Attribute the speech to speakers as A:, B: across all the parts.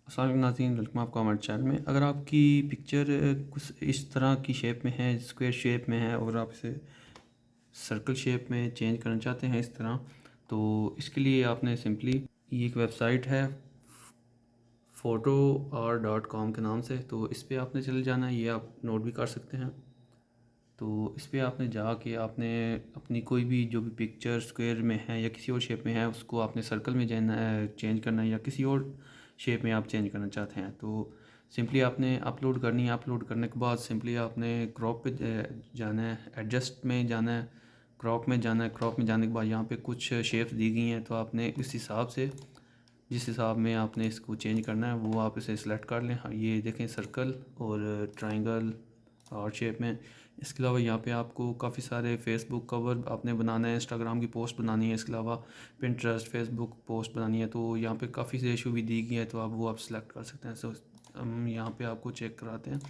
A: अस्सलाम वालेकुम नाज़रीन, वेलकम आपका हमारे चैनल में। अगर आपकी पिक्चर कुछ इस तरह की शेप में है, स्क्वायर शेप में है, और आप इसे सर्कल शेप में चेंज करना चाहते हैं इस तरह, तो इसके लिए आपने सिंपली, ये एक वेबसाइट है photoar.com के नाम से, तो इस पर आपने चले जाना है। ये आप नोट भी कर सकते हैं। तो इस पर आपने जाके आपने अपनी कोई भी जो भी पिक्चर स्क्वायर में है या किसी और शेप में है, उसको आपने सर्कल में जाना है, चेंज करना है, या किसी और शेप में आप चेंज करना चाहते हैं, तो सिंपली आपने अपलोड करनी है। अपलोड करने के बाद सिंपली आपने क्रॉप पे जाना है, एडजस्ट में जाना है, क्रॉप में जाना है। क्रॉप में जाने के बाद यहाँ पे कुछ शेप्स दी गई हैं, तो आपने इस हिसाब से, जिस हिसाब में आपने इसको चेंज करना है, वो आप इसे सिलेक्ट कर लें। ये देखें, सर्कल और ट्रायंगल और शेप में। इसके अलावा यहाँ पे आपको काफ़ी सारे फेसबुक कवर आपने बनाना है, इंस्टाग्राम की पोस्ट बनानी है, इसके अलावा पिंटरेस्ट फेसबुक पोस्ट बनानी है, तो यहाँ पे काफ़ी रेशो भी दी गई है, तो आप वो आप सिलेक्ट कर सकते हैं। सो हम यहाँ पे आपको चेक कराते हैं।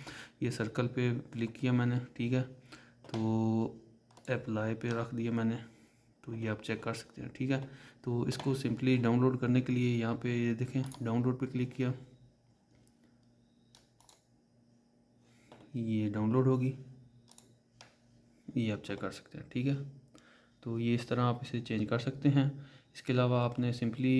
A: ये सर्कल पे क्लिक किया मैंने, ठीक है, तो अप्लाई पे रख दिया मैंने, तो ये आप चेक कर सकते हैं, ठीक है। तो इसको सिंपली डाउनलोड करने के लिए यहाँ पे ये देखें, डाउनलोड पे क्लिक किया, ये डाउनलोड होगी, ये आप चेक कर सकते हैं, ठीक है। तो ये इस तरह आप इसे चेंज कर सकते हैं। इसके अलावा आपने सिंपली,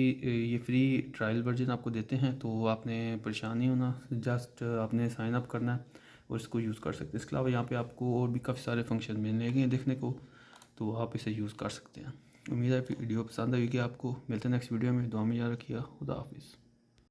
A: ये फ्री ट्रायल वर्जन आपको देते हैं, तो आपने परेशान नहीं होना, जस्ट आपने साइन अप करना है और इसको यूज़ कर सकते हैं। इसके अलावा यहाँ पे आपको और भी काफ़ी सारे फंक्शन मिलेंगे देखने को, तो आप इसे यूज़ कर सकते हैं। उम्मीद है कि वीडियो पसंद आएगी आपको। मिलते हैं नेक्स्ट वीडियो में। दुआ में याद रखिए। खुदा हाफिज़।